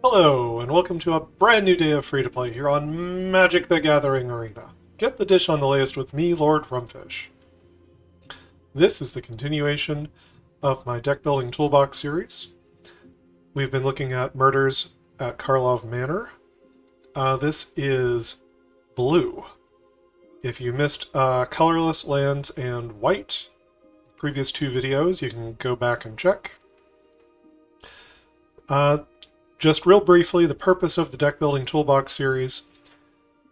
Hello, and welcome to a brand new day of free-to-play here on Magic the Gathering Arena. Get the dish on the latest with me, Lord Rumfish. This is the continuation of my Deckbuilding Toolbox series. We've been looking at murders at Karlov Manor. This is blue. If you missed colorless lands and white, previous two videos, you can go back and check. Just real briefly, the purpose of the Deckbuilding Toolbox series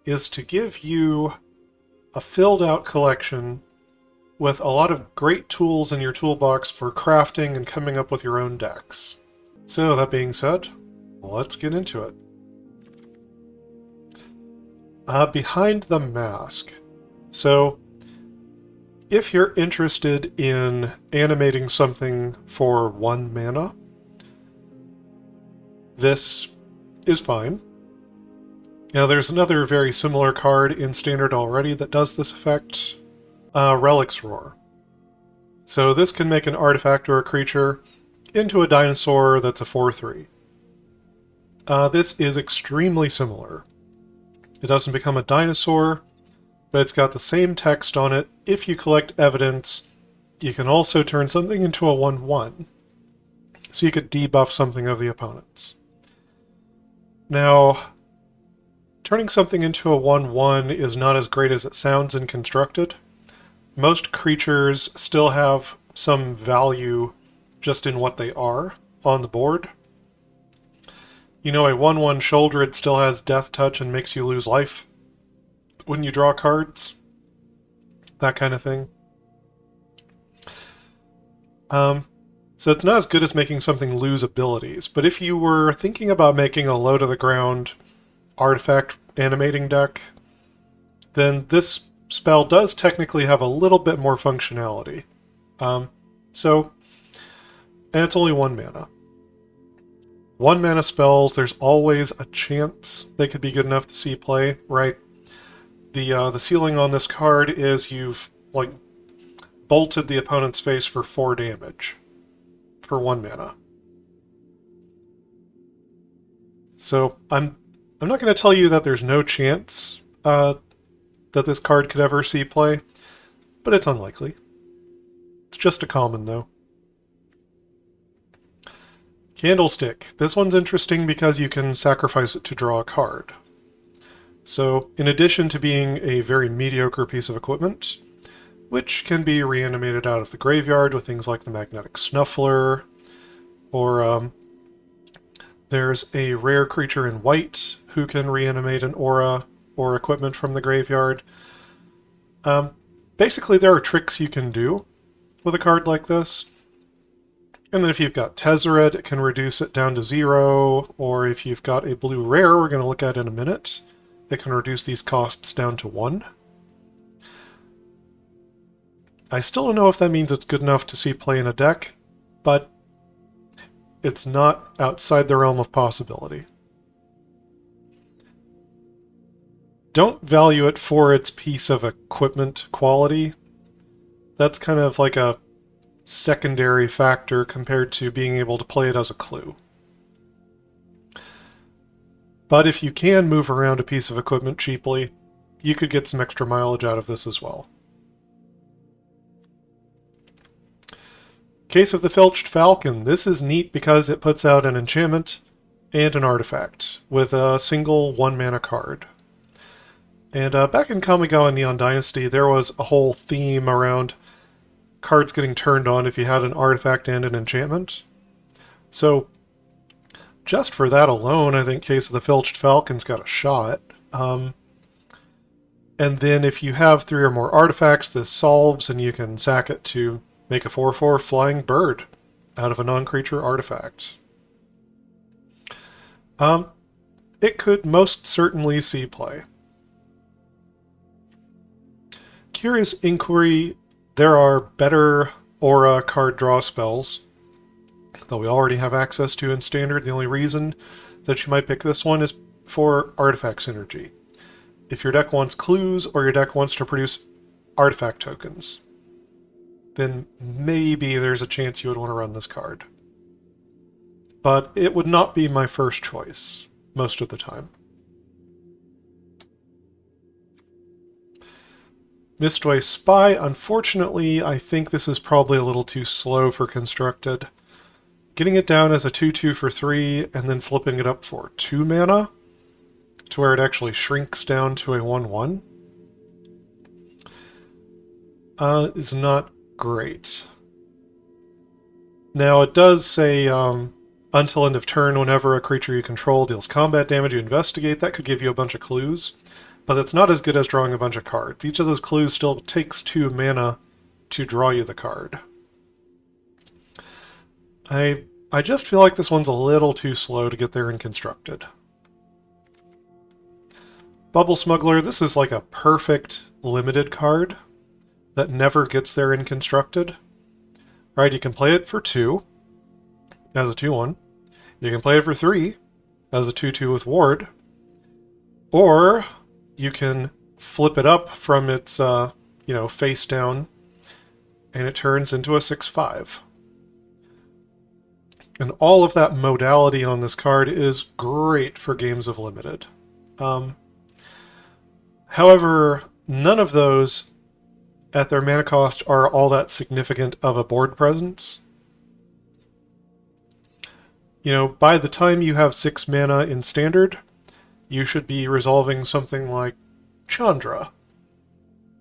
is to give you a filled-out collection with a lot of great tools in your toolbox for crafting and coming up with your own decks. So, that being said, let's get into it. Behind the Mask. So, if you're interested in animating something for 1 mana, this is fine. Now there's another very similar card in Standard already that does this effect, Relic's Roar. So this can make an artifact or a creature into a dinosaur that's a 4/3. This is extremely similar. It doesn't become a dinosaur, but it's got the same text on it. If you collect evidence, you can also turn something into a 1/1. So you could debuff something of the opponent's. Now, turning something into a 1/1 is not as great as it sounds in Constructed. Most creatures still have some value just in what they are on the board. You know, a 1/1 Shouldered still has Death Touch and makes you lose life when you draw cards. That kind of thing. So it's not as good as making something lose abilities, but if you were thinking about making a low-to-the-ground artifact animating deck, then this spell does technically have a little bit more functionality. And it's only 1 mana. 1 mana spells, there's always a chance they could be good enough to see play, right? The ceiling on this card is you've, like, bolted the opponent's face for 4 damage. For 1 mana. So I'm not going to tell you that there's no chance that this card could ever see play, but it's unlikely. It's just a common, though. Candlestick. This one's interesting because you can sacrifice it to draw a card. So, in addition to being a very mediocre piece of equipment, which can be reanimated out of the graveyard with things like the Magnetic Snuffler, or there's a rare creature in white who can reanimate an aura or equipment from the graveyard. Basically, there are tricks you can do with a card like this. And then if you've got Tezzeret, it can reduce it down to 0, or if you've got a blue rare, we're going to look at in a minute, it can reduce these costs down to 1. I still don't know if that means it's good enough to see play in a deck, but it's not outside the realm of possibility. Don't value it for its piece of equipment quality. That's kind of like a secondary factor compared to being able to play it as a clue. But if you can move around a piece of equipment cheaply, you could get some extra mileage out of this as well. Case of the Felched Falcon. This is neat because it puts out an enchantment and an artifact with a single 1 mana card. And back in Kamigawa Neon Dynasty, there was a whole theme around cards getting turned on if you had an artifact and an enchantment. So, just for that alone, I think Case of the Felched Falcon's got a shot. And then if you have 3 or more artifacts, this solves and you can sack it to make a 4/4 flying bird out of a non-creature artifact. It could most certainly see play. Curious Inquiry. There are better aura card draw spells that we already have access to in Standard. The only reason that you might pick this one is for artifact synergy. If your deck wants clues or your deck wants to produce artifact tokens, then maybe there's a chance you would want to run this card. but it would not be my first choice most of the time. Mistway Spy, unfortunately, I think this is probably a little too slow for constructed. Getting it down as a 2/2 for 3 and then flipping it up for 2 mana to where it actually shrinks down to a 1/1 is not great. Now, it does say until end of turn, whenever a creature you control deals combat damage, you investigate. That could give you a bunch of clues, but it's not as good as drawing a bunch of cards. Each of those clues still takes 2 mana to draw you the card. I just feel like this one's a little too slow to get there in constructed. Bubble Smuggler, this is like a perfect limited card that never gets there in constructed. Right, you can play it for 2 as a 2/1. You can play it for 3 as a 2/2 with Ward. Or you can flip it up from its, face down, and it turns into a 6/5. And all of that modality on this card is great for games of limited. However, none of those at their mana cost are all that significant of a board presence. By the time you have 6 mana in Standard, you should be resolving something like Chandra.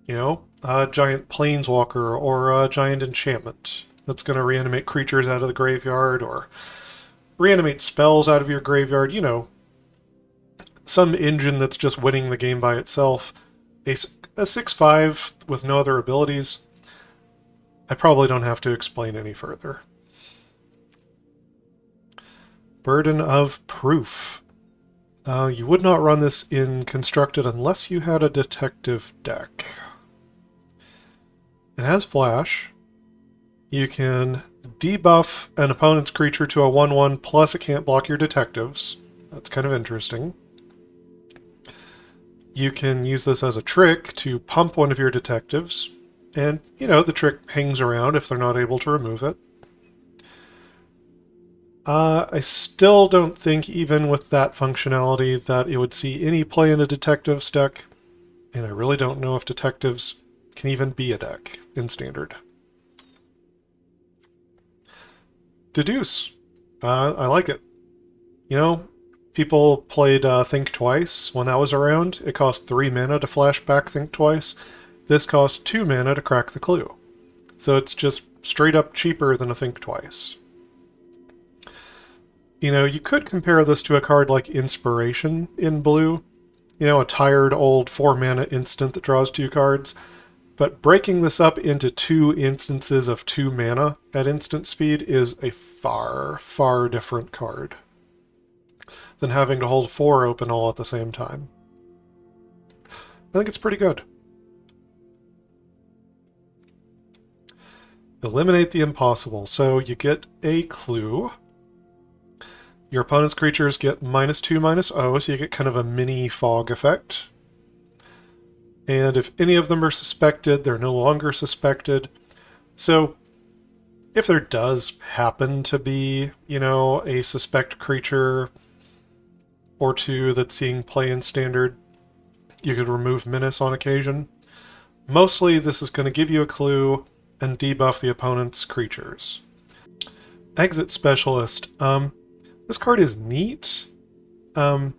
A giant Planeswalker or a giant enchantment that's going to reanimate creatures out of the graveyard or reanimate spells out of your graveyard. Some engine that's just winning the game by itself. A 6/5 with no other abilities, I probably don't have to explain any further. Burden of Proof. You would not run this in Constructed unless you had a detective deck. It has Flash. You can debuff an opponent's creature to a 1/1, plus it can't block your detectives. That's kind of interesting. You can use this as a trick to pump one of your detectives, and, the trick hangs around if they're not able to remove it. I still don't think, even with that functionality, that it would see any play in a detectives deck, and I really don't know if detectives can even be a deck in Standard. Deduce. I like it. People played Think Twice when that was around. It cost 3 mana to flash back Think Twice. This costs 2 mana to crack the clue. So it's just straight up cheaper than a Think Twice. You could compare this to a card like Inspiration in blue. A tired old 4 mana instant that draws 2 cards. But breaking this up into 2 instances of 2 mana at instant speed is a far, far different card than having to hold 4 open all at the same time. I think it's pretty good. Eliminate the impossible. So you get a clue. Your opponent's creatures get -2/-0, so you get kind of a mini fog effect. And if any of them are suspected, they're no longer suspected. So if there does happen to be, a suspect creature or 2 that's seeing play in Standard, you could remove Menace on occasion. Mostly this is going to give you a clue and debuff the opponent's creatures. Exit Specialist. This card is neat, but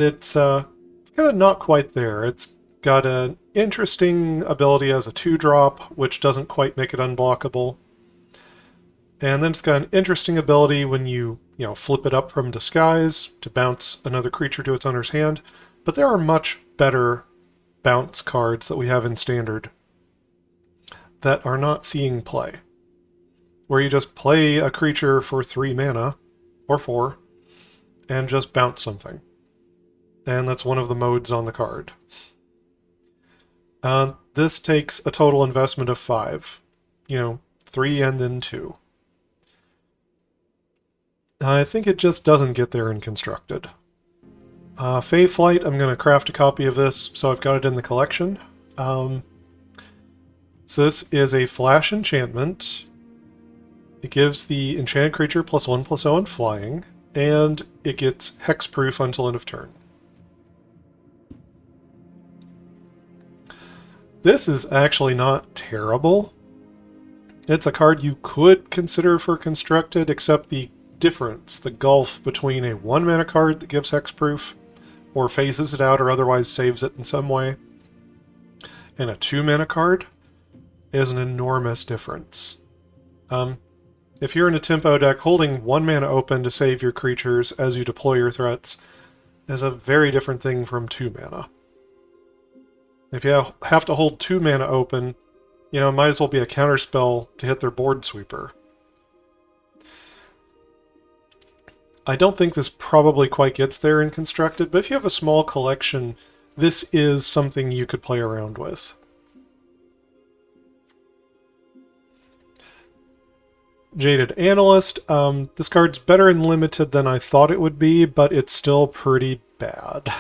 it's kind of not quite there. It's got an interesting ability as a 2-drop, which doesn't quite make it unblockable. And then it's got an interesting ability when you flip it up from Disguise to bounce another creature to its owner's hand. But there are much better bounce cards that we have in Standard that are not seeing play, where you just play a creature for 3 mana, or 4, and just bounce something. And that's one of the modes on the card. This takes a total investment of 5. 3 and then 2. I think it just doesn't get there in Constructed. Fae Flight, I'm going to craft a copy of this, so I've got it in the collection. So this is a flash enchantment. It gives the enchanted creature +1/+0 in flying, and it gets hexproof until end of turn. This is actually not terrible. It's a card you could consider for constructed, except the difference, the gulf between a 1-mana card that gives hexproof, or phases it out or otherwise saves it in some way, and a 2-mana card is an enormous difference. If you're in a tempo deck, holding 1 mana open to save your creatures as you deploy your threats is a very different thing from 2 mana. If you have to hold 2 mana open, you know, it might as well be a counterspell to hit their board sweeper. I don't think this probably quite gets there in constructed, but if you have a small collection, this is something you could play around with. Jaded Analyst. This card's better in limited than I thought it would be, but it's still pretty bad.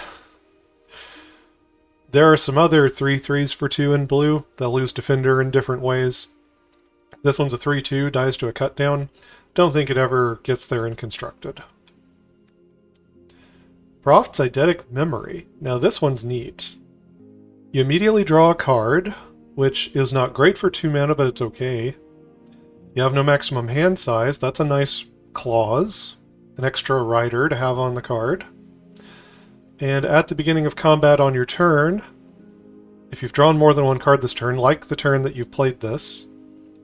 There are some other 3/3s for 2 in blue. They'll lose Defender in different ways. This one's a 3/2, dies to a cut down. Don't think it ever gets there in constructed. Prophet's Eidetic Memory. Now this one's neat. You immediately draw a card, which is not great for 2 mana, but it's okay. You have no maximum hand size. That's a nice clause. An extra rider to have on the card. And at the beginning of combat on your turn, if you've drawn more than one card this turn, like the turn that you've played this,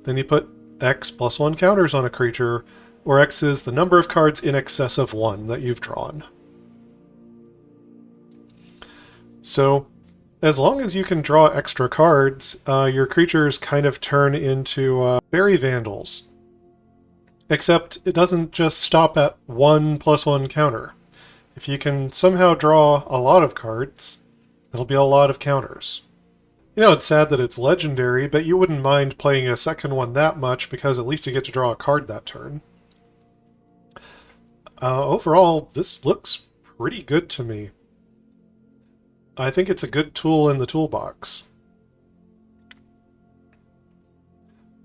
then you put X +1 counters on a creature, where X is the number of cards in excess of 1 that you've drawn. So, as long as you can draw extra cards, your creatures kind of turn into fairy vandals. Except it doesn't just stop at 1 +1 counter. If you can somehow draw a lot of cards, it'll be a lot of counters. You know, it's sad that it's legendary, but you wouldn't mind playing a second one that much because at least you get to draw a card that turn. Overall, this looks pretty good to me. I think it's a good tool in the toolbox.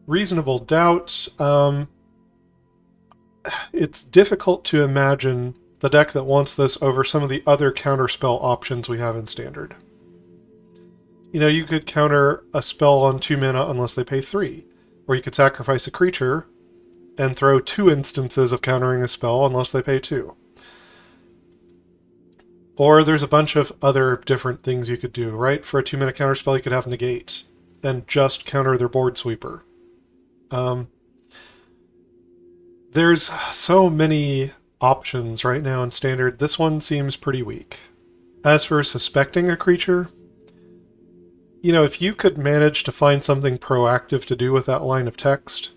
Reasonable Doubt. It's difficult to imagine the deck that wants this over some of the other counterspell options we have in Standard. You know, you could counter a spell on 2 mana unless they pay 3. Or you could sacrifice a creature and throw 2 instances of countering a spell unless they pay 2. Or there's a bunch of other different things you could do, right? For a 2-mana counterspell, you could have Negate and just counter their board sweeper. There's so many options right now in Standard. This one seems pretty weak. As for suspecting a creature, you know, if you could manage to find something proactive to do with that line of text,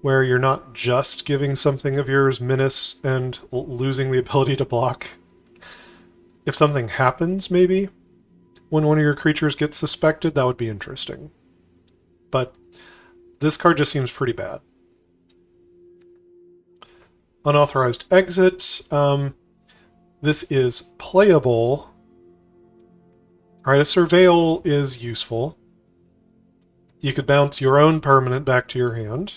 where you're not just giving something of yours menace and losing the ability to block. If something happens, maybe, when one of your creatures gets suspected, that would be interesting. But this card just seems pretty bad. Unauthorized Exit. This is playable. Alright, a Surveil is useful. You could bounce your own permanent back to your hand.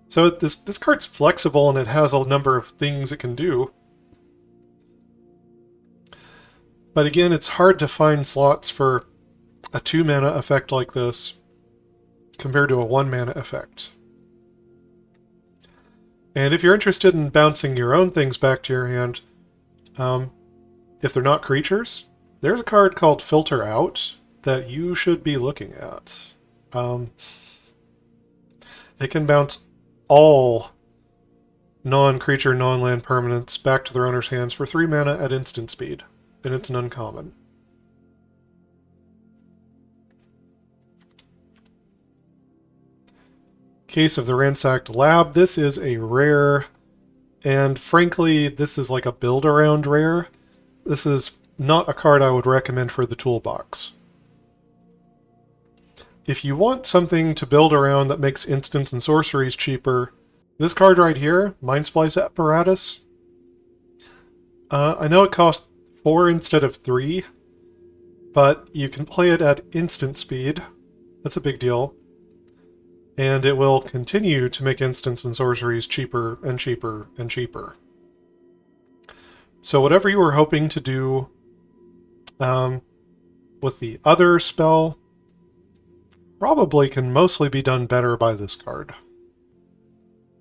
So this card's flexible and it has a number of things it can do. But again, it's hard to find slots for a 2-mana effect like this compared to a 1-mana effect. And if you're interested in bouncing your own things back to your hand, if they're not creatures, there's a card called Filter Out that you should be looking at. It can bounce all non-creature, non-land permanents back to their owner's hands for 3 mana at instant speed. And it's an uncommon. Case of the Ransacked Lab. This is a rare, and frankly, this is like a build-around rare. This is not a card I would recommend for the toolbox. If you want something to build around that makes instants and sorceries cheaper, this card right here, Mind Splice Apparatus, I know it costs 4 instead of 3, but you can play it at instant speed. That's a big deal. and it will continue to make instants and sorceries cheaper and cheaper and cheaper. So whatever you were hoping to do with the other spell probably can mostly be done better by this card.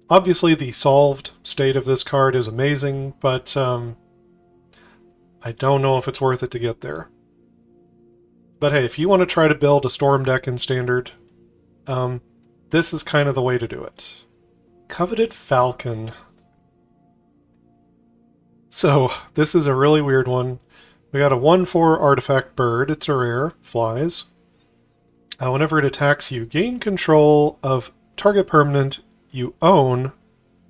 Obviously, the solved state of this card is amazing, but I don't know if it's worth it to get there. But hey, if you want to try to build a Storm deck in Standard, this is kind of the way to do it. Coveted Falcon. So, this is a really weird one. We got a 1/4 artifact bird. It's a rare. Flies. Whenever it attacks you, gain control of target permanent you own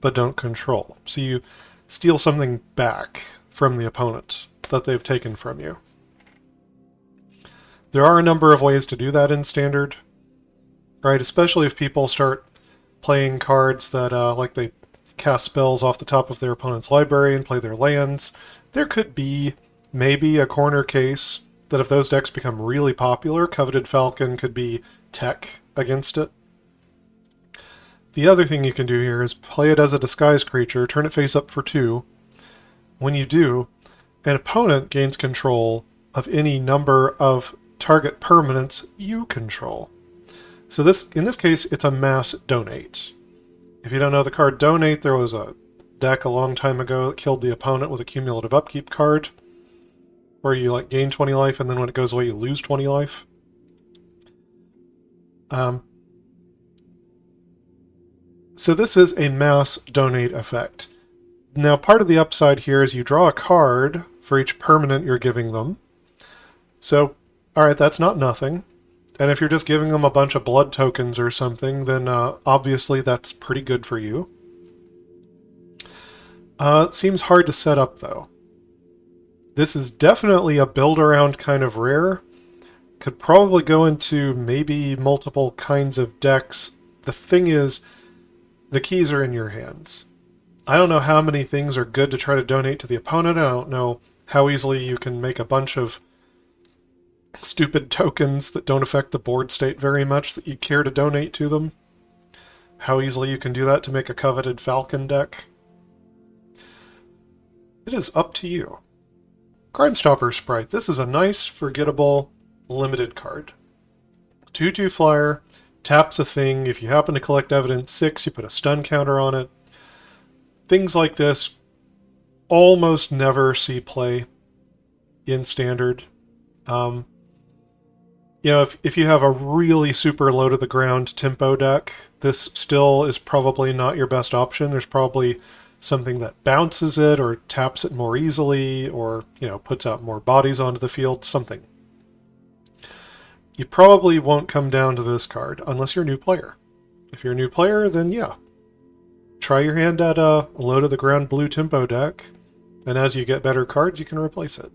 but don't control. So you steal something back from the opponent that they've taken from you. There are a number of ways to do that in Standard, right? Especially if people start playing cards that, like they cast spells off the top of their opponent's library and play their lands. There could be maybe a corner case that if those decks become really popular, Coveted Falcon could be tech against it. The other thing you can do here is play it as a disguised creature, turn it face up for 2. When you do, an opponent gains control of any number of target permanents you control. So in this case, it's a mass donate. If you don't know the card Donate, there was a deck a long time ago that killed the opponent with a cumulative upkeep card, where you like gain 20 life, and then when it goes away, you lose 20 life. So this is a mass donate effect. Now, part of the upside here is you draw a card for each permanent you're giving them. So, alright, that's not nothing. And if you're just giving them a bunch of blood tokens or something, then obviously that's pretty good for you. It seems hard to set up, though. This is definitely a build-around kind of rare. Could probably go into maybe multiple kinds of decks. The thing is, the keys are in your hands. I don't know how many things are good to try to donate to the opponent. I don't know how easily you can make a bunch of stupid tokens that don't affect the board state very much that you care to donate to them. How easily you can do that to make a Coveted Falcon deck. It is up to you. Crime Stopper Sprite. This is a nice, forgettable, limited card. 2/2 flyer, taps a thing. If you happen to collect evidence 6, you put a stun counter on it. Things like this almost never see play in Standard. If you have a really super low to the ground tempo deck, this still is probably not your best option. There's probably something that bounces it or taps it more easily or, puts out more bodies onto the field, something. You probably won't come down to this card unless you're a new player. If you're a new player, then yeah. Try your hand at a low to the ground blue tempo deck, and as you get better cards, you can replace it.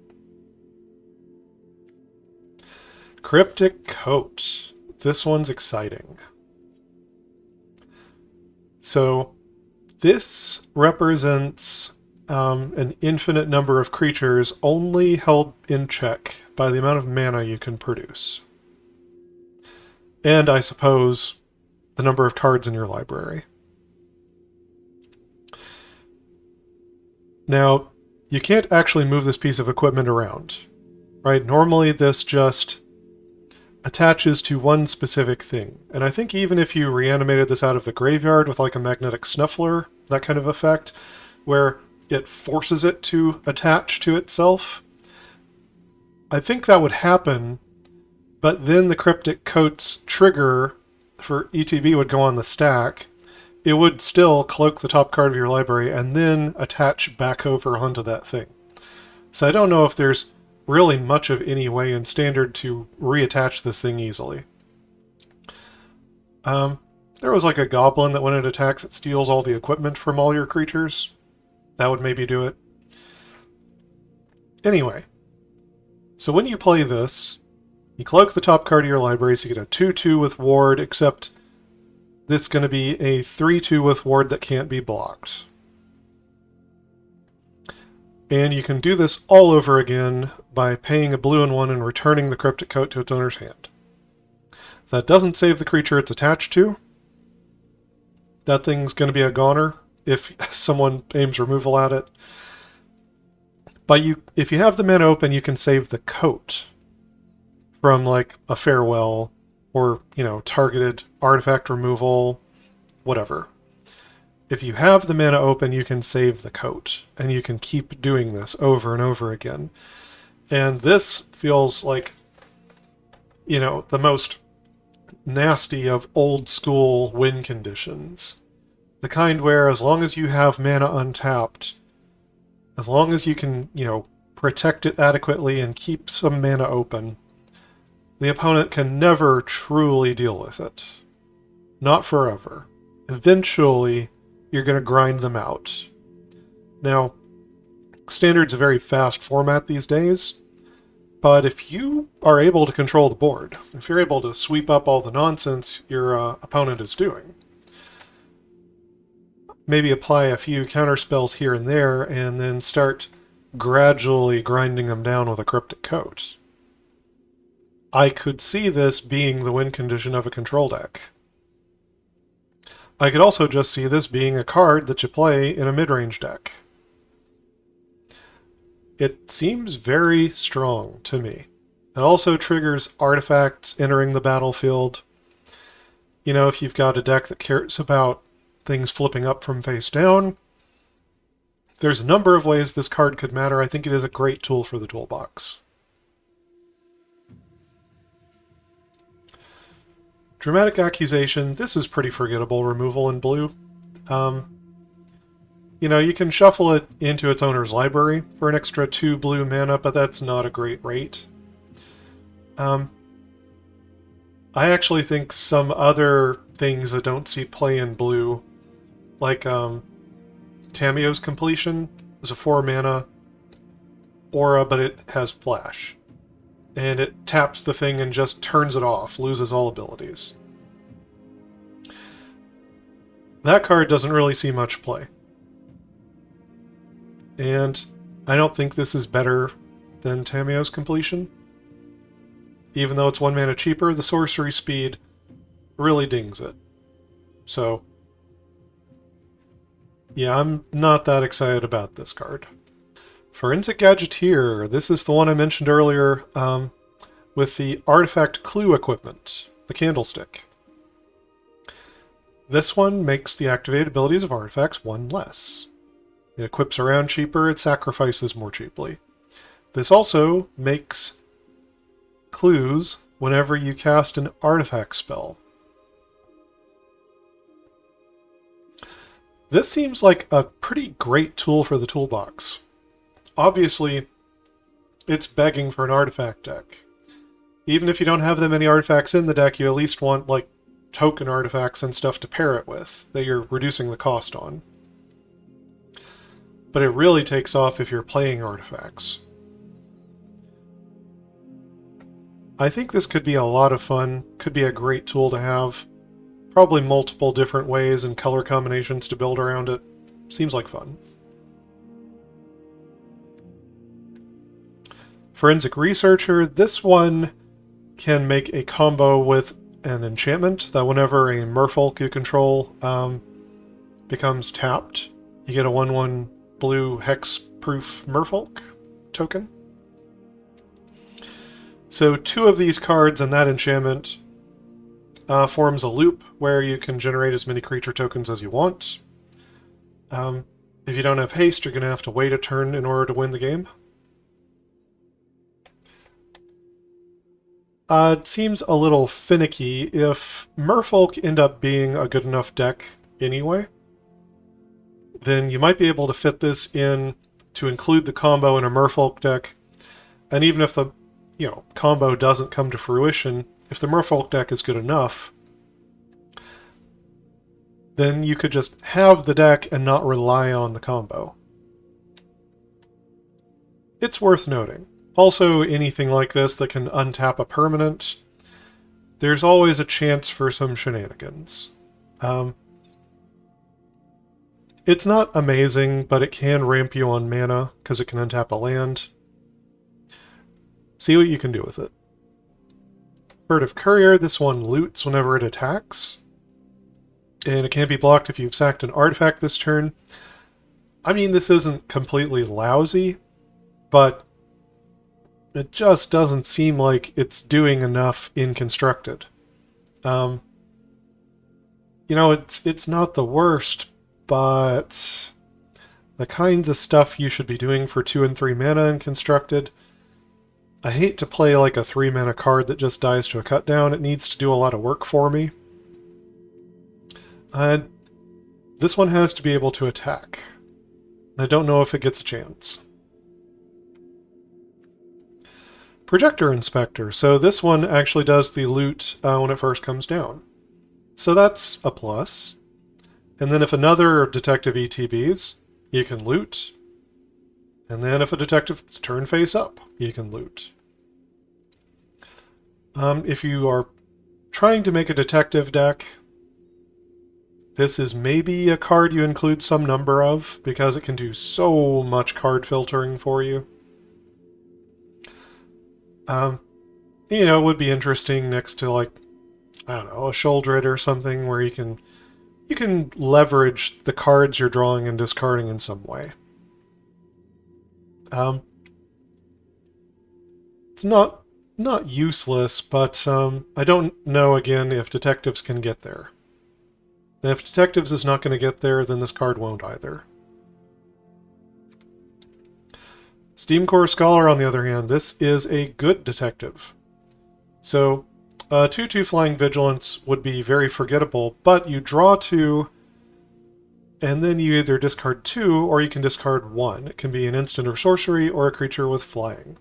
Cryptic Coat. This one's exciting. So, this represents an infinite number of creatures only held in check by the amount of mana you can produce. And, I suppose, the number of cards in your library. Now, you can't actually move this piece of equipment around, right? Normally this just attaches to one specific thing. And I think even if you reanimated this out of the graveyard with like a magnetic snuffler, that kind of effect, where it forces it to attach to itself, I think that would happen, but then the Cryptic Coat's trigger for ETB would go on the stack. It would still cloak the top card of your library and then attach back over onto that thing. So I don't know if there's really much of any way in Standard to reattach this thing easily. There was like a goblin that when it attacks, it steals all the equipment from all your creatures. That would maybe do it. Anyway, so when you play this, you cloak the top card of your library, so you get a 2/2 with ward, except this is going to be a 3/2 with ward that can't be blocked. And you can do this all over again by paying a blue and 1 and returning the Cryptic Coat to its owner's hand. That doesn't save the creature it's attached to, that thing's going to be a goner if someone aims removal at it. But if you have the mana open, you can save the coat from like a farewell or, targeted artifact removal, whatever. If you have the mana open, you can save the coat, and you can keep doing this over and over again. And this feels like, the most nasty of old school win conditions. The kind where as long as you have mana untapped, as long as you can, protect it adequately and keep some mana open, the opponent can never truly deal with it. Not forever. Eventually, you're going to grind them out. Now, Standard's a very fast format these days, but if you are able to control the board, if you're able to sweep up all the nonsense your opponent is doing, maybe apply a few counterspells here and there, and then start gradually grinding them down with a Cryptic Coat, I could see this being the win condition of a control deck. I could also just see this being a card that you play in a mid-range deck. It seems very strong to me. It also triggers artifacts entering the battlefield. If you've got a deck that cares about things flipping up from face down, there's a number of ways this card could matter. I think it is a great tool for the toolbox. Dramatic Accusation, this is pretty forgettable removal in blue. You can shuffle it into its owner's library for an extra 2 blue mana, but that's not a great rate. I actually think some other things that don't see play in blue, like Tamiyo's Completion, is a 4 mana aura, but it has flash. And it taps the thing and just turns it off, loses all abilities. That card doesn't really see much play. And I don't think this is better than Tamiyo's Completion. Even though it's 1 mana cheaper, the sorcery speed really dings it. So, yeah, I'm not that excited about this card. Forensic Gadgeteer, this is the one I mentioned earlier with the Artifact Clue equipment, the Candlestick. This one makes the activated abilities of artifacts 1 less. It equips around cheaper, it sacrifices more cheaply. This also makes clues whenever you cast an artifact spell. This seems like a pretty great tool for the toolbox. Obviously, it's begging for an artifact deck. Even if you don't have that many artifacts in the deck, you at least want, like, token artifacts and stuff to pair it with, that you're reducing the cost on. But it really takes off if you're playing artifacts. I think this could be a lot of fun, could be a great tool to have. Probably multiple different ways and color combinations to build around it. Seems like fun. Forensic Researcher, this one can make a combo with an enchantment that whenever a merfolk you control becomes tapped, you get a 1/1 blue hex-proof merfolk token. So 2 of these cards and that enchantment forms a loop where you can generate as many creature tokens as you want. If you don't have haste, you're going to have to wait a turn in order to win the game. It seems a little finicky. If Merfolk end up being a good enough deck anyway, then you might be able to fit this in to include the combo in a Merfolk deck. And even if the combo doesn't come to fruition, if the Merfolk deck is good enough, then you could just have the deck and not rely on the combo. It's worth noting. Also, anything like this that can untap a permanent, there's always a chance for some shenanigans. It's not amazing, but it can ramp you on mana, because it can untap a land. See what you can do with it. Furtive Courier, this one loots whenever it attacks. and it can't be blocked if you've sacked an artifact this turn. I mean, this isn't completely lousy, but it just doesn't seem like it's doing enough in constructed. You know, it's not the worst, but the kinds of stuff you should be doing for 2 and 3 mana in constructed, I hate to play like a 3 mana card that just dies to a cut down. It needs to do a lot of work for me. This one has to be able to attack. I don't know if it gets a chance. Projector Inspector. So this one actually does the loot when it first comes down. So that's a plus. And then if another detective ETBs, you can loot. And then if a detective's turn face up, you can loot. If you are trying to make a detective deck, this is maybe a card you include some number of, because it can do so much card filtering for you. You know, it would be interesting next to, like, I don't know, a Sholdred or something, where you can leverage the cards you're drawing and discarding in some way. It's not useless, but I don't know, again, if detectives can get there. And if detectives is not going to get there, then this card won't either. Steamcore Scholar, on the other hand, this is a good detective. So, 2/2 Flying Vigilance would be very forgettable, but you draw 2, and then you either discard 2, or you can discard 1. It can be an instant or sorcery, or a creature with flying.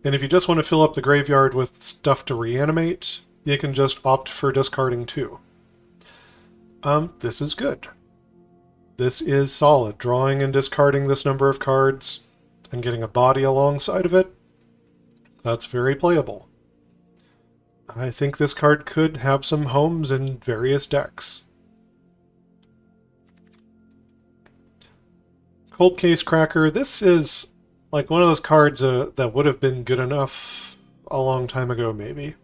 And if you just want to fill up the graveyard with stuff to reanimate, you can just opt for discarding 2. This is good. This is solid. Drawing and discarding this number of cards and getting a body alongside of it, that's very playable. I think this card could have some homes in various decks. Cold Case Cracker, this is like one of those cards that would have been good enough a long time ago, maybe.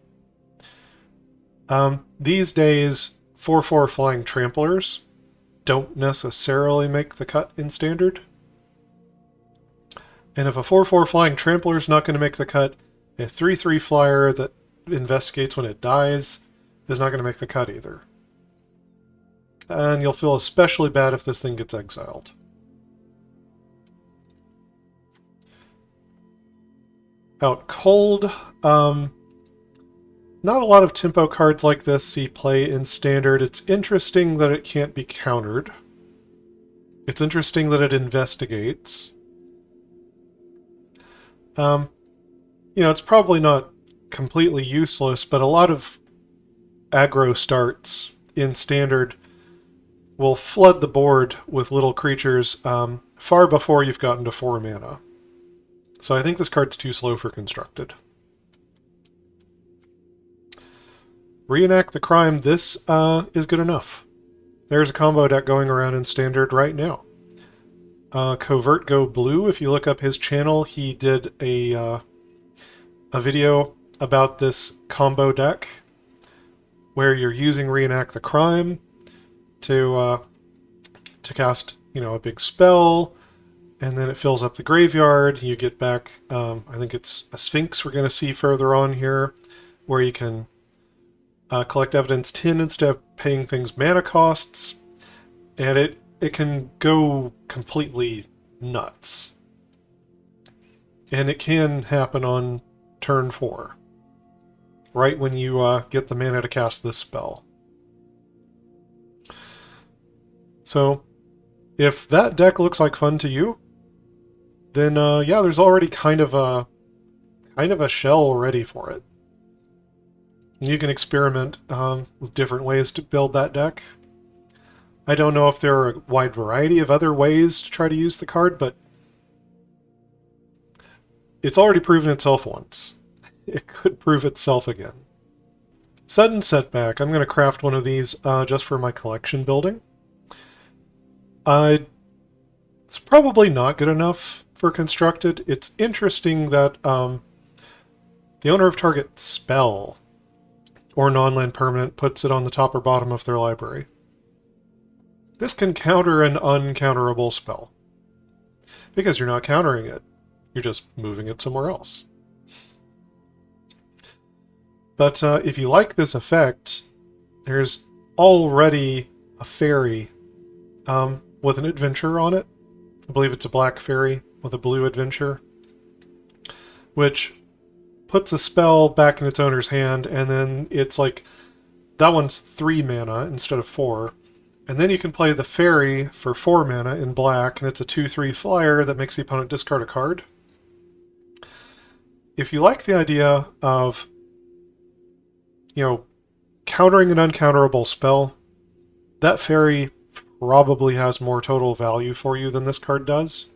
These days, 4/4 Flying Tramplers don't necessarily make the cut in Standard. And if a 4/4 Flying Trampler is not going to make the cut, a 3/3 Flyer that investigates when it dies is not going to make the cut either. And you'll feel especially bad if this thing gets exiled. Out cold, not a lot of tempo cards like this see play in Standard. It's interesting that it can't be countered. It's interesting that it investigates. You know, it's probably not completely useless, but a lot of aggro starts in Standard will flood the board with little creatures far before you've gotten to 4 mana. So I think this card's too slow for Constructed. Reenact the Crime, this is good enough. There's a combo deck going around in Standard right now. Covert Go Blue, if you look up his channel, he did a video about this combo deck where you're using Reenact the Crime to cast, you know, a big spell, and then it fills up the graveyard. You get back, I think it's a Sphinx we're going to see further on here, where you can collect evidence 10 instead of paying things mana costs, and it can go completely nuts. And it can happen on turn 4, right when you get the mana to cast this spell. So, if that deck looks like fun to you, then yeah, there's already kind of a shell ready for it. You can experiment with different ways to build that deck. I don't know if there are a wide variety of other ways to try to use the card, but it's already proven itself once. It could prove itself again. Sudden Setback. I'm going to craft one of these just for my collection building. It's probably not good enough for Constructed. It's interesting that the owner of target spell or non-land permanent puts it on the top or bottom of their library. This can counter an uncounterable spell, because you're not countering it, you're just moving it somewhere else. But if you like this effect, there's already a fairy with an adventure on it. I believe it's a black fairy with a blue adventure, which puts a spell back in its owner's hand, and then it's like, that one's 3 mana instead of 4. And then you can play the fairy for 4 mana in black, and it's a 2/3 flyer that makes the opponent discard a card. If you like the idea of, countering an uncounterable spell, that fairy probably has more total value for you than this card does.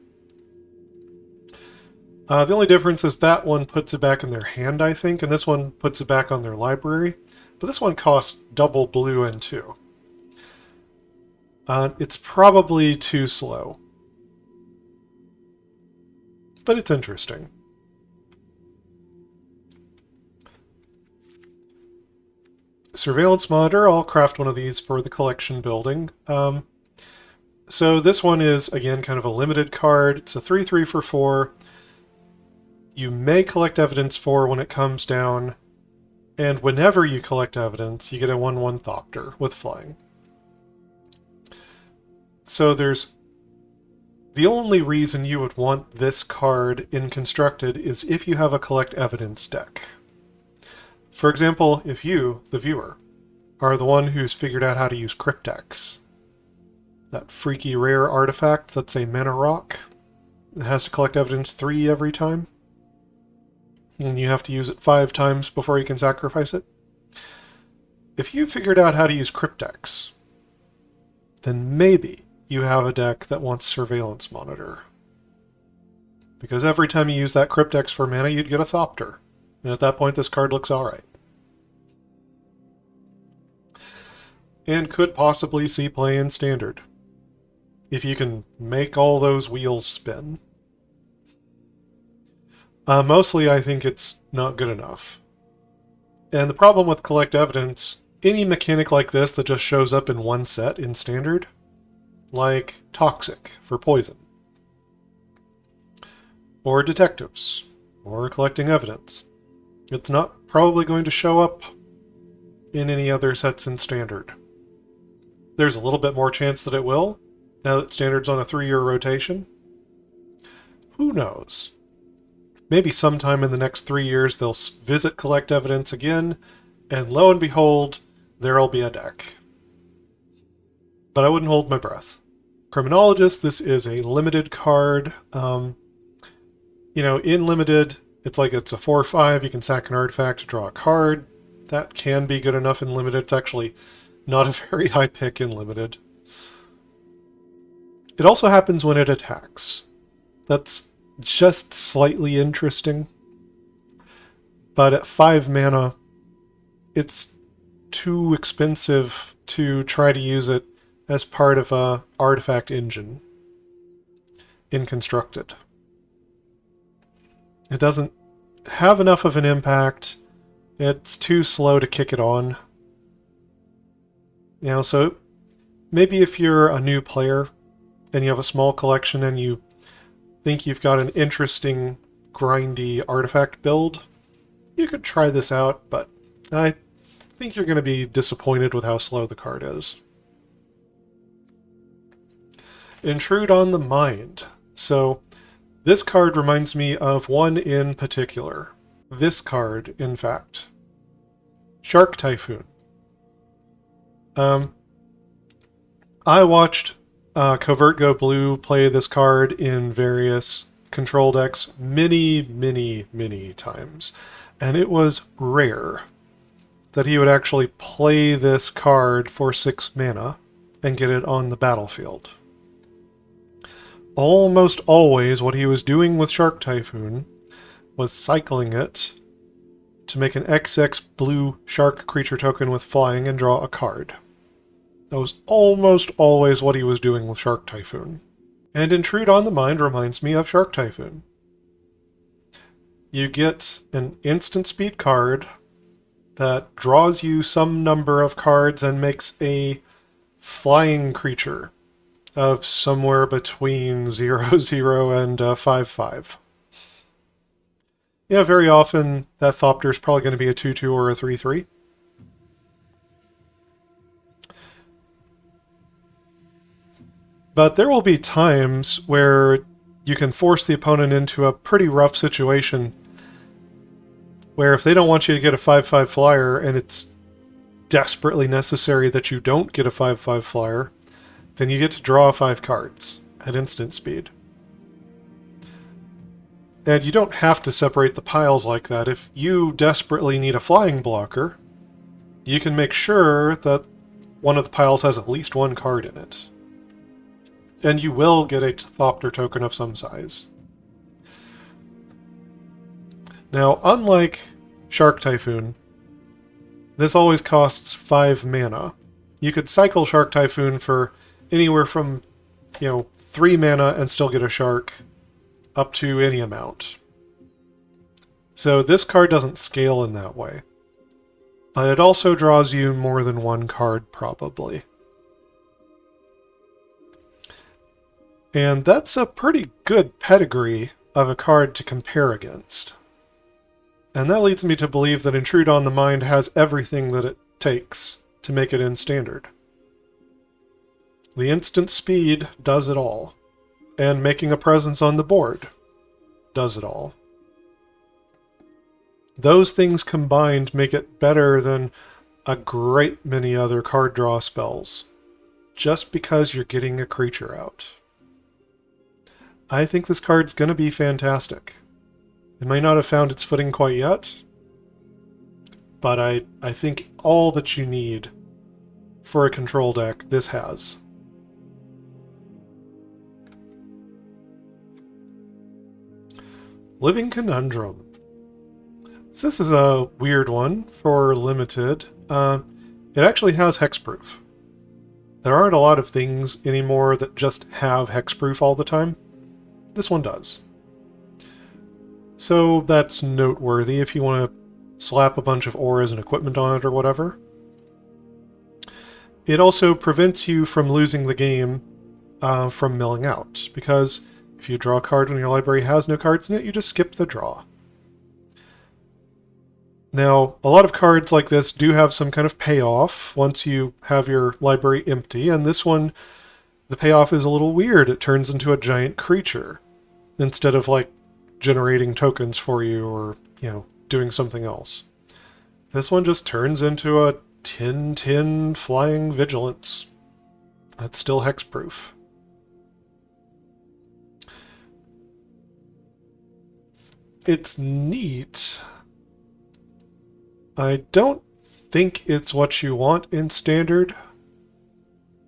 The only difference is that one puts it back in their hand, I think, and this one puts it back on their library. But this one costs double blue and 2. It's probably too slow. But it's interesting. Surveillance Monitor, I'll craft one of these for the collection building. So this one is, again, kind of a limited card. It's a 3/3 for 4. You may collect evidence for when it comes down, and whenever you collect evidence, you get a 1/1 Thopter with flying. So there's... The only reason you would want this card in Constructed is if you have a collect evidence deck. For example, if you, the viewer, are the one who's figured out how to use Cryptex, that freaky rare artifact that's a mana rock, it has to collect evidence 3 every time, and you have to use it 5 times before you can sacrifice it. If you figured out how to use Cryptex, then maybe you have a deck that wants Surveillance Monitor. Because every time you use that Cryptex for mana, you'd get a Thopter. And at that point, this card looks alright. And could possibly see play in Standard, if you can make all those wheels spin. Mostly, I think it's not good enough. And the problem with Collect Evidence, any mechanic like this that just shows up in one set in Standard, like Toxic for poison, or Detectives, or Collecting Evidence, it's not probably going to show up in any other sets in Standard. There's a little bit more chance that it will, now that Standard's on a 3-year rotation. Who knows? Maybe sometime in the next 3 years they'll visit Collect Evidence again, and lo and behold, there'll be a deck. But I wouldn't hold my breath. Criminologist, this is a limited card. In limited, it's like it's a 4/5, you can sack an artifact to draw a card. That can be good enough in limited. It's actually not a very high pick in limited. It also happens when it attacks. That's just slightly interesting. But at 5 mana, it's too expensive to try to use it as part of a artifact engine in Constructed. It doesn't have enough of an impact. It's too slow to kick it on. So maybe if you're a new player and you have a small collection and you think you've got an interesting, grindy artifact build, you could try this out, but I think you're going to be disappointed with how slow the card is. Intrude on the Mind. So this card reminds me of one in particular. This card, in fact. Shark Typhoon. I watched Covert Go Blue play this card in various control decks many, many, many times. And it was rare that he would actually play this card for 6 mana and get it on the battlefield. Almost always what he was doing with Shark Typhoon was cycling it to make an XX blue shark creature token with flying and draw a card. That was almost always what he was doing with Shark Typhoon. And Intrude on the Mind reminds me of Shark Typhoon. You get an instant speed card that draws you some number of cards and makes a flying creature of somewhere between 0/0 and 5/5. Yeah, very often that Thopter is probably going to be a 2/2 or a 3/3. But there will be times where you can force the opponent into a pretty rough situation where if they don't want you to get a 5/5 flyer and it's desperately necessary that you don't get a 5/5 flyer, then you get to draw 5 cards at instant speed. And you don't have to separate the piles like that. If you desperately need a flying blocker, you can make sure that one of the piles has at least 1 card in it. And you will get a Thopter token of some size. Now, unlike Shark Typhoon, this always costs 5 mana. You could cycle Shark Typhoon for anywhere from, 3 mana and still get a shark, up to any amount. So this card doesn't scale in that way. But it also draws you more than 1 card, probably. And that's a pretty good pedigree of a card to compare against. And that leads me to believe that Intrude on the Mind has everything that it takes to make it in Standard. The instant speed does it all, and making a presence on the board does it all. Those things combined make it better than a great many other card draw spells, just because you're getting a creature out. I think this card's going to be fantastic. It might not have found its footing quite yet, but I think all that you need for a control deck, this has. Living Conundrum. This is a weird one for limited. It actually has hexproof. There aren't a lot of things anymore that just have hexproof all the time. This one does. So that's noteworthy if you want to slap a bunch of auras and equipment on it or whatever. It also prevents you from losing the game from milling out, because if you draw a card when your library has no cards in it, you just skip the draw. Now, a lot of cards like this do have some kind of payoff once you have your library empty, and this one, the payoff is a little weird. It turns into a giant creature instead of like generating tokens for you or, doing something else. This one just turns into a 10/10 flying vigilance. That's still hexproof. It's neat. I don't think it's what you want in Standard.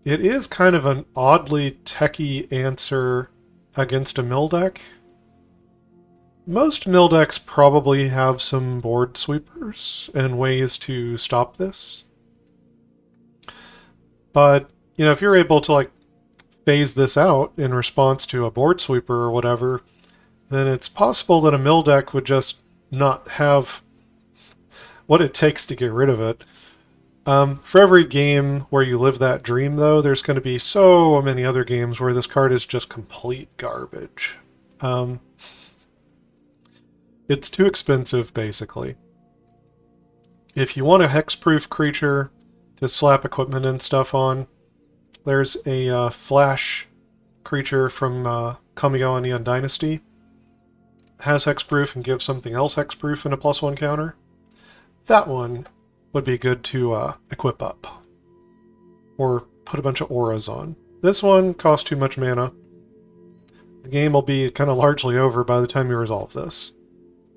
It is kind of an oddly techy answer against a mill deck. Most mill decks probably have some board sweepers and ways to stop this. But, if you're able to phase this out in response to a board sweeper or whatever, then it's possible that a mill deck would just not have what it takes to get rid of it. For every game where you live that dream, though, there's going to be so many other games where this card is just complete garbage. It's too expensive, basically. If you want a hexproof creature to slap equipment and stuff on, there's a flash creature from Kamigawa Neon Dynasty. Has hexproof and gives something else hexproof and a +1 counter. That one would be good to equip up. Or put a bunch of auras on. This one costs too much mana. The game will be kind of largely over by the time you resolve this.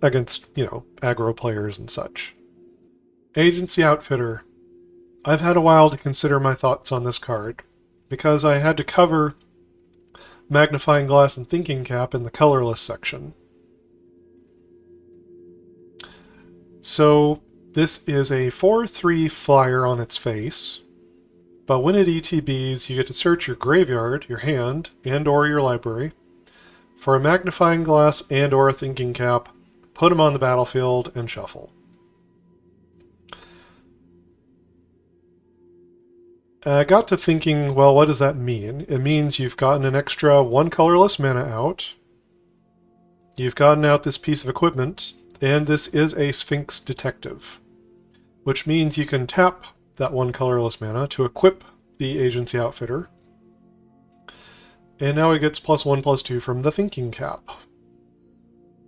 Against, aggro players and such. Agency Outfitter. I've had a while to consider my thoughts on this card, because I had to cover Magnifying Glass and Thinking Cap in the colorless section. So, this is a 4/3 flyer on its face, but when it ETBs, you get to search your graveyard, your hand, and or your library for a Magnifying Glass and or a Thinking Cap, put them on the battlefield, and shuffle. I got to thinking, well, what does that mean? It means you've gotten an extra 1 colorless mana out, you've gotten out this piece of equipment, and this is a Sphinx Detective, which means you can tap that 1 colorless mana to equip the Agency Outfitter, and now it gets +1/+2 from the Thinking Cap.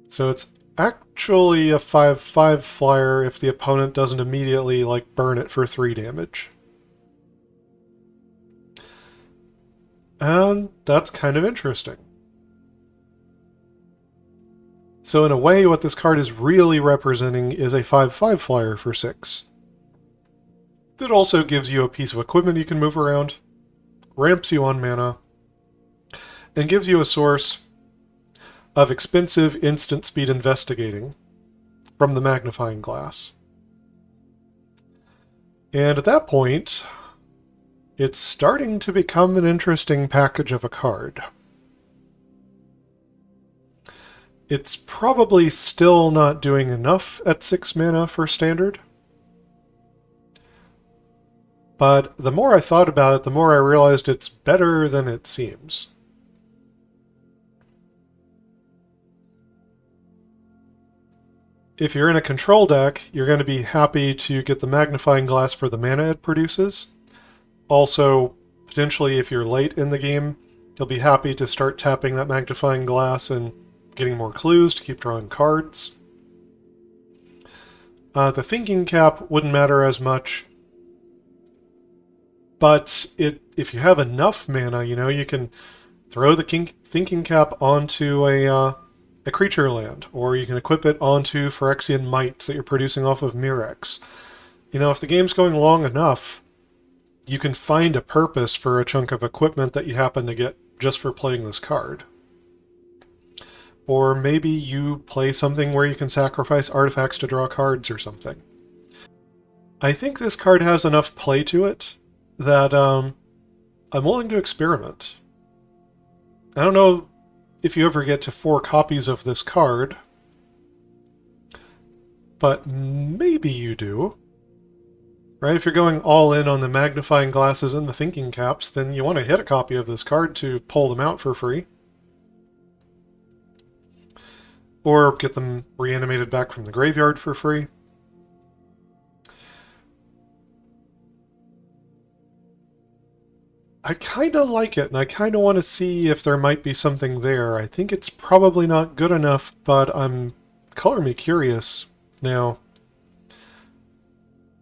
So it's actually a 5/5 flyer if the opponent doesn't immediately burn it for 3 damage. And that's kind of interesting. So in a way, what this card is really representing is a 5/5 flyer for 6. That also gives you a piece of equipment you can move around, ramps you on mana, and gives you a source of expensive instant speed investigating from the magnifying glass. And at that point, it's starting to become an interesting package of a card. It's probably still not doing enough at 6 mana for standard. But the more I thought about it, the more I realized it's better than it seems. If you're in a control deck, you're going to be happy to get the magnifying glass for the mana it produces. Also, potentially if you're late in the game, you'll be happy to start tapping that magnifying glass and getting more clues to keep drawing cards. The Thinking Cap wouldn't matter as much, but if you have enough mana, you can throw the Thinking Cap onto a creature land, or you can equip it onto Phyrexian Mites that you're producing off of Mirex. If the game's going long enough, you can find a purpose for a chunk of equipment that you happen to get just for playing this card. Or maybe you play something where you can sacrifice artifacts to draw cards or something. I think this card has enough play to it that I'm willing to experiment. I don't know if you ever get to 4 copies of this card, but maybe you do. Right? If you're going all in on the magnifying glasses and the thinking caps, then you want to hit a copy of this card to pull them out for free. Or get them reanimated back from the graveyard for free. I kind of like it, and I kind of want to see if there might be something there. I think it's probably not good enough, but I'm color me curious now.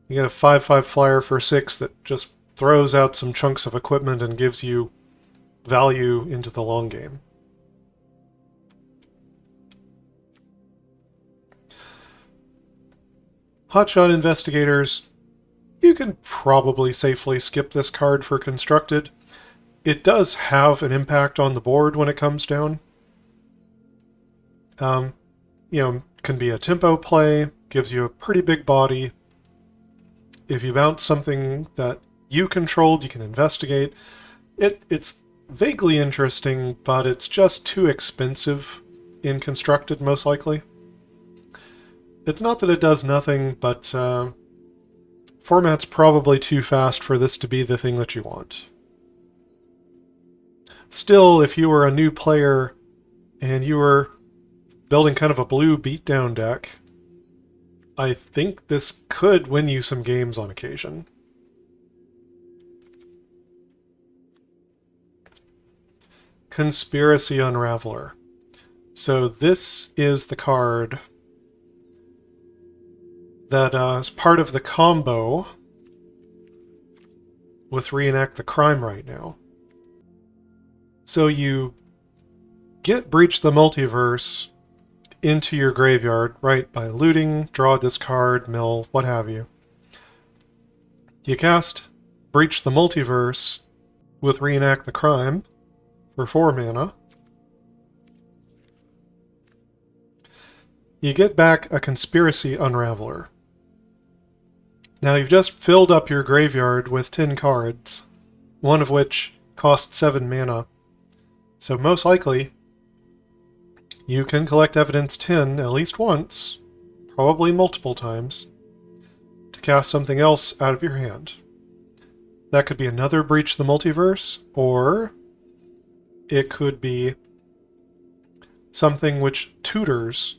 You get a 5/5 flyer for 6 that just throws out some chunks of equipment and gives you value into the long game. Hotshot Investigators. You can probably safely skip this card for Constructed. It does have an impact on the board when it comes down. Can be a tempo play, gives you a pretty big body. If you bounce something that you controlled, you can investigate. It's vaguely interesting, but it's just too expensive in Constructed, most likely. It's not that it does nothing, but format's probably too fast for this to be the thing that you want. Still, if you were a new player and you were building kind of a blue beatdown deck, I think this could win you some games on occasion. Conspiracy Unraveler. So this is the card that is part of the combo with Reenact the Crime right now. So you get Breach the Multiverse into your graveyard, right, by looting, draw, discard, mill, what have you. You cast Breach the Multiverse with Reenact the Crime for 4 mana. You get back a Conspiracy Unraveler. Now you've just filled up your graveyard with 10 cards, one of which costs 7 mana. So most likely, you can collect Evidence 10 at least once, probably multiple times, to cast something else out of your hand. That could be another Breach the Multiverse, or it could be something which tutors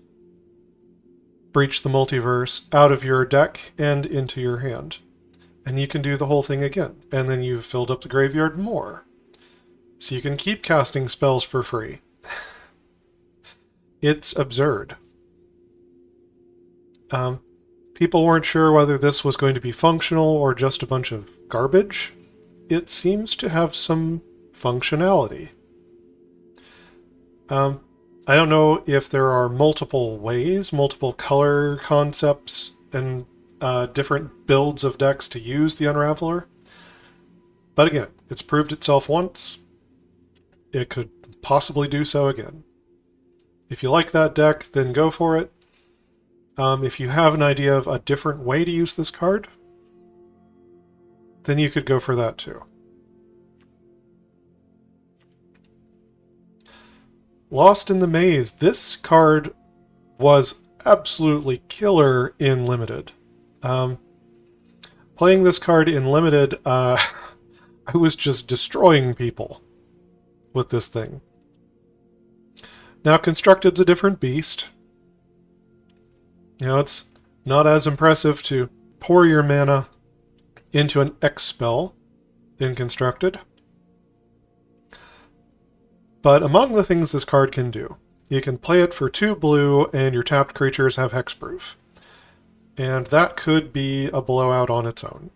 Breach the Multiverse out of your deck and into your hand. And you can do the whole thing again, and then you've filled up the graveyard more. So you can keep casting spells for free. It's absurd. People weren't sure whether this was going to be functional or just a bunch of garbage. It seems to have some functionality. I don't know if there are multiple ways, multiple color concepts, and different builds of decks to use the Unraveler. But again, it's proved itself once. It could possibly do so again. If you like that deck, then go for it. If you have an idea of a different way to use this card, then you could go for that too. Lost in the Maze. This card was absolutely killer in Limited. Playing this card in Limited, I was just destroying people with this thing. Now, Constructed's a different beast. You know, it's not as impressive to pour your mana into an X spell in Constructed. But among the things this card can do, you can play it for 2 blue and your tapped creatures have hexproof. And that could be a blowout on its own.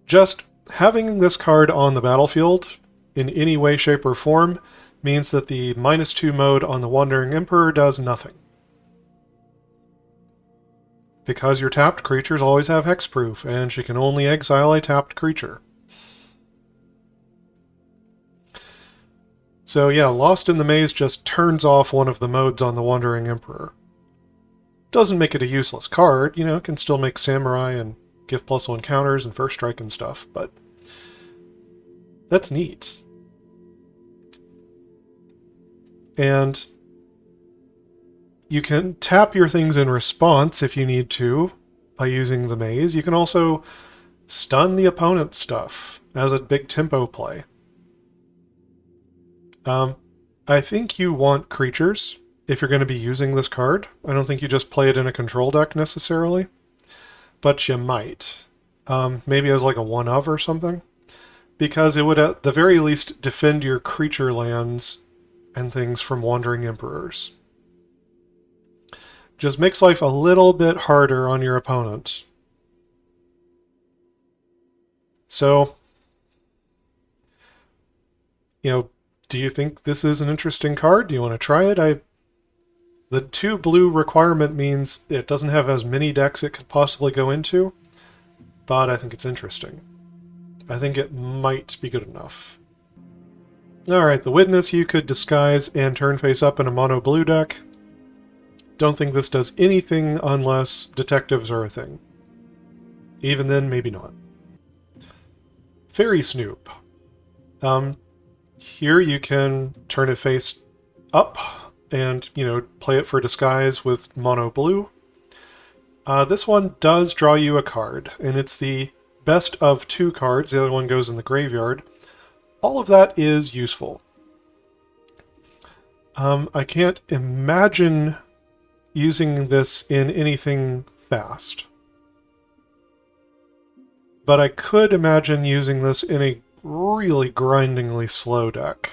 Just having this card on the battlefield in any way, shape, or form means that the -2 mode on the Wandering Emperor does nothing. Because your tapped creatures always have hexproof, and she can only exile a tapped creature. So yeah, Lost in the Maze just turns off one of the modes on the Wandering Emperor. Doesn't make it a useless card, you know, it can still make Samurai and give +1 counters and First Strike and stuff, but that's neat. And you can tap your things in response if you need to by using the maze. You can also stun the opponent's stuff as a big tempo play. I think you want creatures if you're going to be using this card. I don't think you just play it in a control deck necessarily, but you might. Maybe as like a one-of or something, because it would at the very least defend your creature lands and things from Wandering Emperors. Just makes life a little bit harder on your opponent. So, you know, do you think this is an interesting card? Do you want to try it? The 2 blue requirement means it doesn't have as many decks it could possibly go into, but I think it's interesting. I think it might be good enough. Alright, the Witness you could disguise and turn face up in a mono blue deck. Don't think this does anything unless detectives are a thing. Even then, maybe not. Fairy Snoop. Here you can turn it face up and, you know, play it for disguise with mono blue. This one does draw you a card, and it's the best of 2 cards. The other one goes in the graveyard. All of that is useful. I can't imagine using this in anything fast. But I could imagine using this in a really grindingly slow deck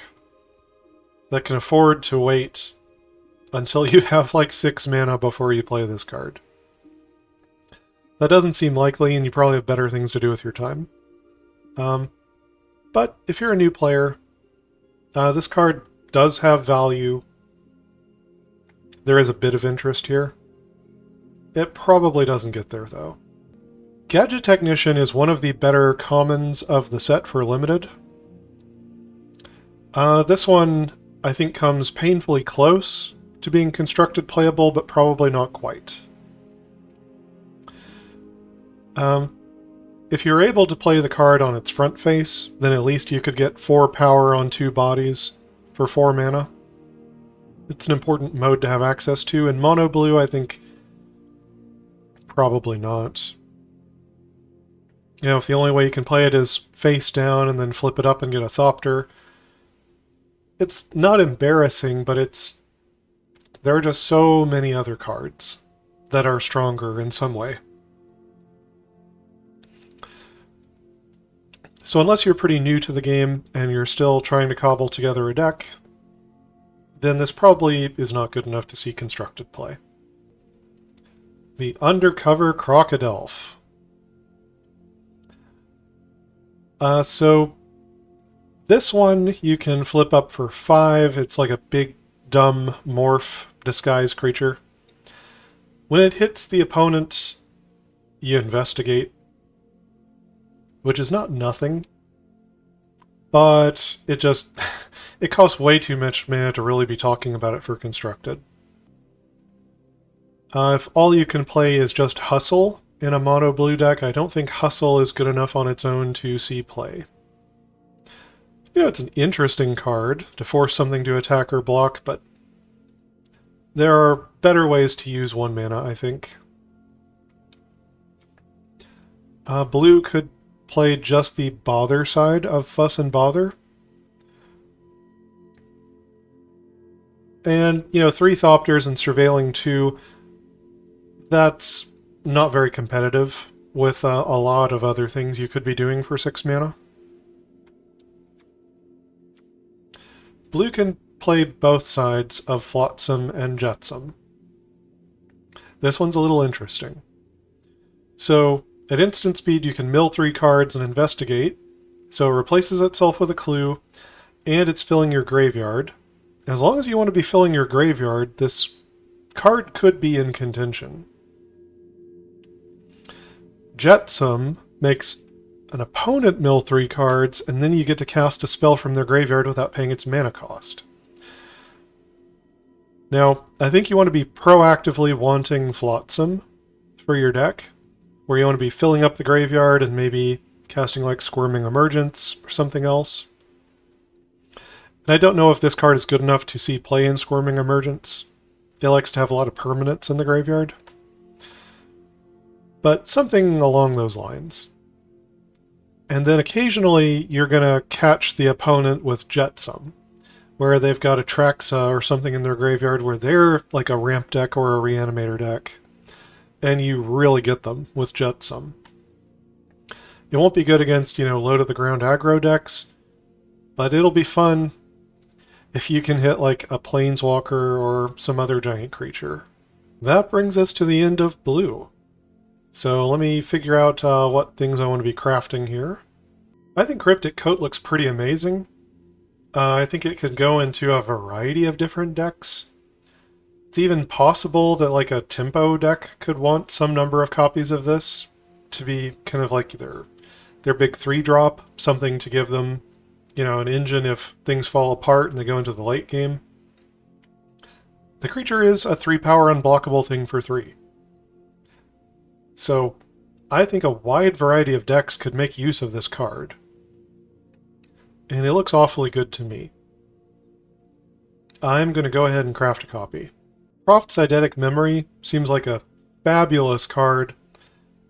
that can afford to wait until you have like 6 mana before you play this card. That doesn't seem likely, and you probably have better things to do with your time. But if you're a new player, this card does have value. There is a bit of interest here. It probably doesn't get there, though. Gadget Technician is one of the better commons of the set for Limited. This one, I think, comes painfully close to being Constructed playable, but probably not quite. If you're able to play the card on its front face, then at least you could get 4 power on 2 bodies for 4 mana. It's an important mode to have access to. In mono blue, I think probably not. You know, if the only way you can play it is face down and then flip it up and get a Thopter, it's not embarrassing, but there are just so many other cards that are stronger in some way. So unless you're pretty new to the game and you're still trying to cobble together a deck, then this probably is not good enough to see constructed play. The Undercover Crocodile. So this one you can flip up for 5. It's like a big, dumb morph disguise creature. When it hits the opponent, you investigate, which is not nothing, but it just it costs way too much mana to really be talking about it for constructed. If all you can play is just Hustle in a mono blue deck, I don't think Hustle is good enough on its own to see play. You know, it's an interesting card to force something to attack or block, but there are better ways to use 1 mana, I think. Blue could play just the bother side of Fuss and Bother. And, you know, 3 Thopters and Surveilling 2, that's not very competitive with a lot of other things you could be doing for 6 mana. Blue can play both sides of Flotsam and Jetsam. This one's a little interesting. So, at instant speed, you can mill 3 cards and investigate, so it replaces itself with a clue, and it's filling your graveyard. As long as you want to be filling your graveyard, this card could be in contention. Jetsam makes an opponent mill 3 cards, and then you get to cast a spell from their graveyard without paying its mana cost. Now, I think you want to be proactively wanting Flotsam for your deck, where you want to be filling up the graveyard and maybe casting like Squirming Emergence or something else. And I don't know if this card is good enough to see play in Squirming Emergence. It likes to have a lot of permanents in the graveyard. But something along those lines. And then occasionally you're going to catch the opponent with Jetsam, where they've got a Traxa or something in their graveyard where they're like a ramp deck or a reanimator deck. And you really get them with Jetsam. It won't be good against, you know, low-to-the-ground aggro decks, but it'll be fun if you can hit like a Planeswalker or some other giant creature. That brings us to the end of blue. So let me figure out what things I want to be crafting here. I think Cryptic Coat looks pretty amazing. I think it could go into a variety of different decks. It's even possible that like a tempo deck could want some number of copies of this to be kind of like their big 3-drop, something to give them, you know, an engine if things fall apart and they go into the late game. The creature is a 3-power unblockable thing for 3. So I think a wide variety of decks could make use of this card. And it looks awfully good to me. I'm going to go ahead and craft a copy. Prophet's Eidetic Memory seems like a fabulous card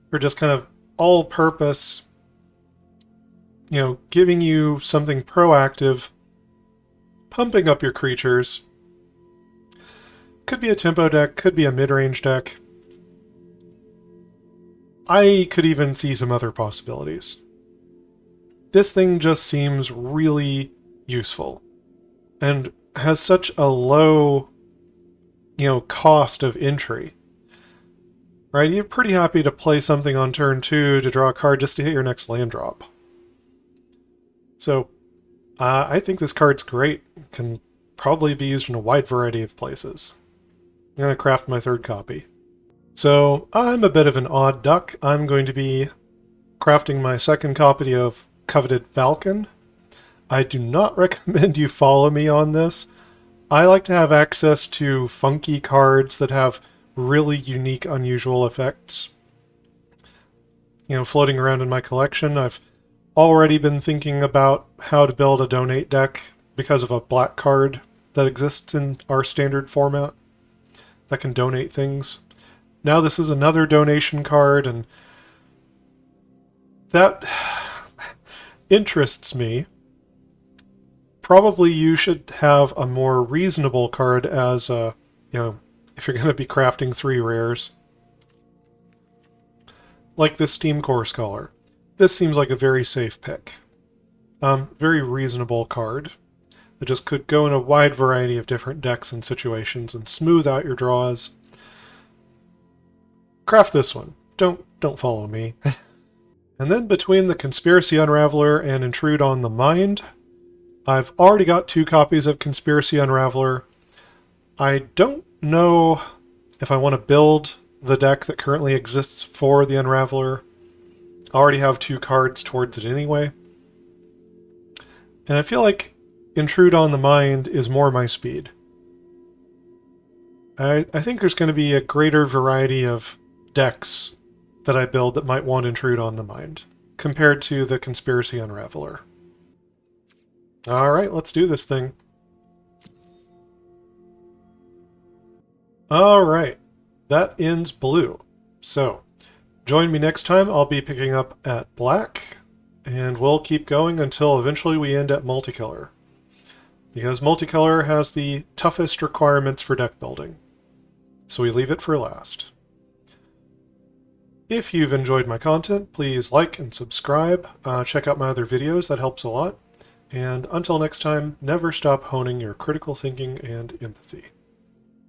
for just kind of all-purpose, you know, giving you something proactive, pumping up your creatures. Could be a tempo deck, could be a mid-range deck. I could even see some other possibilities. This thing just seems really useful and has such a low, you know, cost of entry. Right? You're pretty happy to play something on turn 2 to draw a card just to hit your next land drop. So, I think this card's great. Can probably be used in a wide variety of places. I'm going to craft my 3rd copy. So, I'm a bit of an odd duck. I'm going to be crafting my 2nd copy of Coveted Falcon. I do not recommend you follow me on this. I like to have access to funky cards that have really unique, unusual effects, you know, floating around in my collection. I've already been thinking about how to build a donate deck because of a black card that exists in our standard format that can donate things. Now this is another donation card, and That interests me. Probably you should have a more reasonable card as a, if you're going to be crafting 3 rares. Like this Steam Core Scholar. This seems like a very safe pick. Very reasonable card that just could go in a wide variety of different decks and situations and smooth out your draws. Craft this one. Don't follow me. And then between the Conspiracy Unraveler and Intrude on the Mind, I've already got 2 copies of Conspiracy Unraveler. I don't know if I want to build the deck that currently exists for the Unraveler. I already have 2 cards towards it anyway. And I feel like Intrude on the Mind is more my speed. I think there's going to be a greater variety of decks that I build that might want Intrude on the Mind, compared to the Conspiracy Unraveler. Alright, let's do this thing. Alright, that ends blue. So, join me next time. I'll be picking up at black, and we'll keep going until eventually we end at multicolor. Because multicolor has the toughest requirements for deck building. So we leave it for last. If you've enjoyed my content, please like and subscribe. Check out my other videos, that helps a lot. And until next time, never stop honing your critical thinking and empathy.